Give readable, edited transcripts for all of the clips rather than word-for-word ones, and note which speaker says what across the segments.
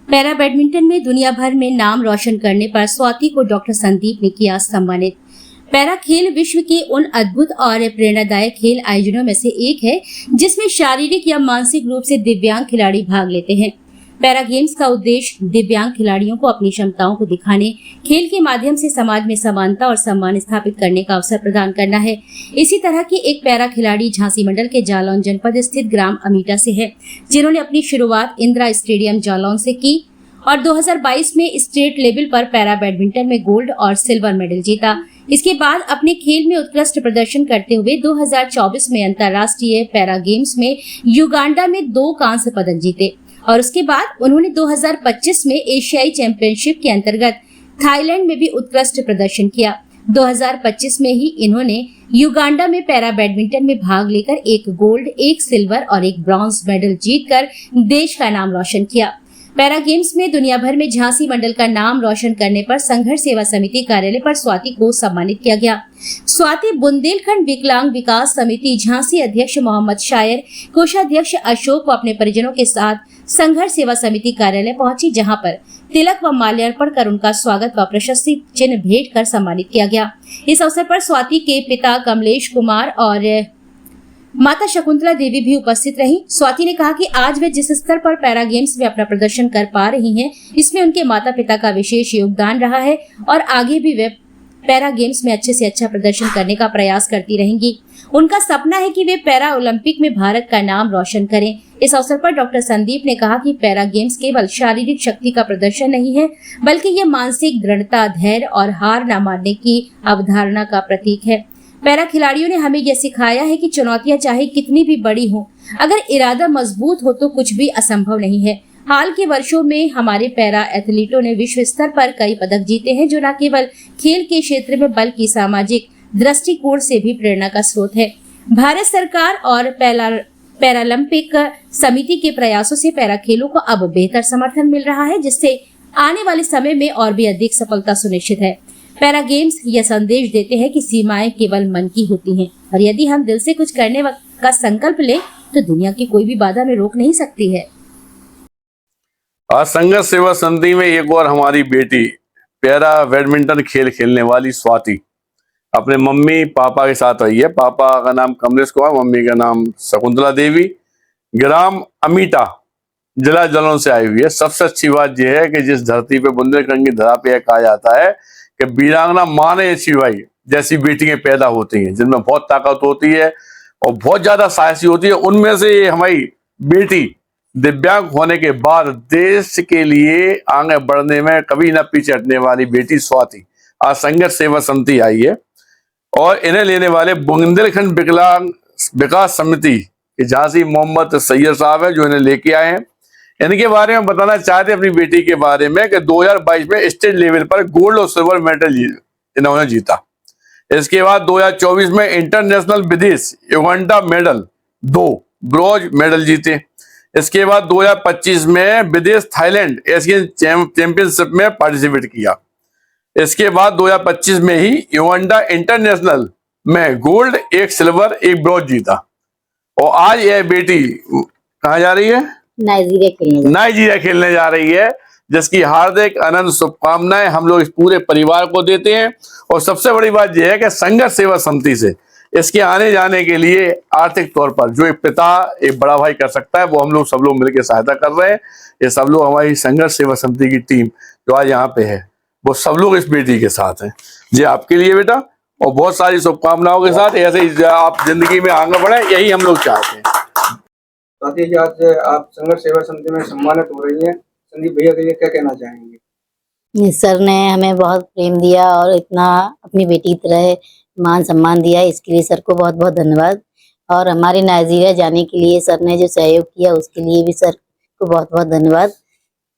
Speaker 1: Para badminton में दुनिया भर में नाम रोशन करने पर स्वाति को डॉक्टर संदीप ने किया सम्मानित। पैरा खेल विश्व के उन अद्भुत और प्रेरणादायक खेल आयोजनों में से एक है जिसमें शारीरिक या मानसिक रूप से दिव्यांग खिलाड़ी भाग लेते हैं। पैरा गेम्स का उद्देश्य दिव्यांग खिलाड़ियों को अपनी क्षमताओं को दिखाने, खेल के माध्यम से समाज में समानता और सम्मान स्थापित करने का अवसर प्रदान करना है। इसी तरह की एक पैरा खिलाड़ी झांसी मंडल के जालौन जनपद स्थित ग्राम अमीटा से है, जिन्होंने अपनी शुरुआत इंदिरा स्टेडियम जालौन से की और 2022 में स्टेट लेवल पर पैरा बैडमिंटन में गोल्ड और सिल्वर मेडल जीता। इसके बाद अपने खेल में उत्कृष्ट प्रदर्शन करते हुए 2024 में अंतर्राष्ट्रीय पैरा गेम्स में युगांडा में 2 कांस्य पदक जीते और उसके बाद उन्होंने 2025 में एशियाई चैंपियनशिप के अंतर्गत थाईलैंड में भी उत्कृष्ट प्रदर्शन किया। 2025 में ही इन्होंने युगांडा में पैरा बैडमिंटन में भाग लेकर 1 गोल्ड, 1 सिल्वर और 1 ब्रॉन्ज मेडल जीतकर देश का नाम रोशन किया। पैरा गेम्स में दुनिया भर में झांसी मंडल का नाम रोशन करने पर संघर्ष सेवा समिति कार्यालय पर स्वाति को सम्मानित किया गया। स्वाति बुंदेलखंड विकलांग विकास समिति झांसी अध्यक्ष मोहम्मद शायर, कोषाध्यक्ष अशोक व अपने परिजनों के साथ संघर्ष सेवा समिति कार्यालय पहुंची, जहां पर तिलक व माल्यार्पण कर उनका स्वागत व प्रशस्ति चिन्ह भेंट कर सम्मानित किया गया। इस अवसर पर स्वाति के पिता कमलेश कुमार और माता शकुंतला देवी भी उपस्थित रही। स्वाति ने कहा कि आज वे जिस स्तर पर पैरा गेम्स में अपना प्रदर्शन कर पा रही हैं, इसमें उनके माता पिता का विशेष योगदान रहा है और आगे भी वे पैरा गेम्स में अच्छे से अच्छा प्रदर्शन करने का प्रयास करती रहेंगी। उनका सपना है कि वे पैरा ओलंपिक में भारत का नाम रोशन करें। इस अवसर पर डॉक्टर संदीप ने कहा कि पैरा गेम्स केवल शारीरिक शक्ति का प्रदर्शन नहीं है, बल्कि ये मानसिक दृढ़ता, धैर्य और हार न मानने की अवधारणा का प्रतीक है। पैरा खिलाड़ियों ने हमें यह सिखाया है कि चुनौतियां चाहे कितनी भी बड़ी हों, अगर इरादा मजबूत हो तो कुछ भी असंभव नहीं है। हाल के वर्षों में हमारे पैरा एथलीटों ने विश्व स्तर पर कई पदक जीते हैं, जो न केवल खेल के क्षेत्र में बल्कि सामाजिक दृष्टिकोण से भी प्रेरणा का स्रोत है। भारत सरकार और पैरालंपिक समिति के प्रयासों से पैरा खेलों को अब बेहतर समर्थन मिल रहा है, जिससे आने वाले समय में और भी अधिक सफलता सुनिश्चित है। पैरा गेम्स यह संदेश देते हैं कि सीमाएं केवल मन की होती हैं और यदि हम दिल से कुछ करने का संकल्प लें तो दुनिया की कोई भी बाधा में रोक नहीं सकती है।
Speaker 2: आज संघर्ष सेवा समिति में एक और हमारी बेटी पैरा बैडमिंटन खेल खेलने वाली स्वाति अपने मम्मी पापा के साथ आई है। पापा का नाम कमलेश कुमार, मम्मी का नाम शकुंतला देवी, ग्राम अमीटा, जिला जालौन से आई हुई है। सबसे अच्छी बात यह है कि जिस धरती पे बुंदेलखंड की धरा पे कहा जाता है कि वीरांगना माँ ने शिवाई जैसी बेटियां पैदा होती हैं, जिनमें बहुत ताकत होती है और बहुत ज्यादा साहसी होती है, उनमें से हमारी बेटी दिव्यांग होने के बाद देश के लिए आगे बढ़ने में कभी न पीछे हटने वाली बेटी स्वाति आज संघर्ष सेवा समिति आई है और इन्हें लेने वाले बुंदेलखंड विकलांग विकास समिति के झांसी मोहम्मद सैयद साहब है, जो इन्हें लेके आए हैं। इनके बारे में बताना चाहते अपनी बेटी के बारे में कि 2022 में स्टेट लेवल पर गोल्ड और सिल्वर मेडल इन्होंने जीता। इसके बाद 2024 में इंटरनेशनल विदेश युगांडा मेडल 2 ब्रॉन्ज मेडल जीते। इसके बाद 2025 में विदेश थाईलैंड एशियन चैंपियनशिप में पार्टिसिपेट किया। इसके बाद 2025 में ही युगांडा इंटरनेशनल में गोल्ड, 1 सिल्वर, 1 ब्रॉन्ज जीता और आज यह बेटी कहाँ जा रही है? नाइजीरिया खेलने जा रही है, जिसकी हार्दिक अनंत शुभकामनाएं हम लोग इस पूरे परिवार को देते हैं। और सबसे बड़ी बात यह है कि संघर्ष सेवा समिति से इसके आने जाने के लिए आर्थिक तौर पर जो एक पिता एक बड़ा भाई कर सकता है, वो हम लोग सब लोग मिलकर सहायता कर रहे हैं। ये सब लोग हमारी संघर्ष सेवा समिति की टीम जो आज यहाँ पे है, वो सब लोग इस बेटी के साथ हैं। जी आपके लिए बेटा, और बहुत सारी शुभकामनाओं के साथ ऐसे ही आप जिंदगी में आगे बढ़े, यही हम लोग चाहते हैं।
Speaker 3: आज आप संघर्ष सेवा समिति में सम्मानित हो रही हैं, संदीप भैया के लिए क्या कहना चाहेंगे?
Speaker 4: सर ने हमें बहुत प्रेम दिया और इतना अपनी बेटी की तरह मान सम्मान दिया, इसके लिए सर को बहुत बहुत धन्यवाद। और हमारे नाइजीरिया जाने के लिए सर ने जो सहयोग किया उसके लिए भी सर को बहुत बहुत धन्यवाद।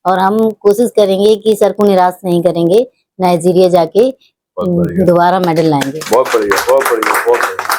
Speaker 4: और हम कोशिश करेंगे कि सर को निराश नहीं करेंगे, नाइजीरिया जाके दोबारा मेडल लाएंगे।
Speaker 2: बहुत बढ़िया, बहुत बढ़िया, बहुत बढ़िया।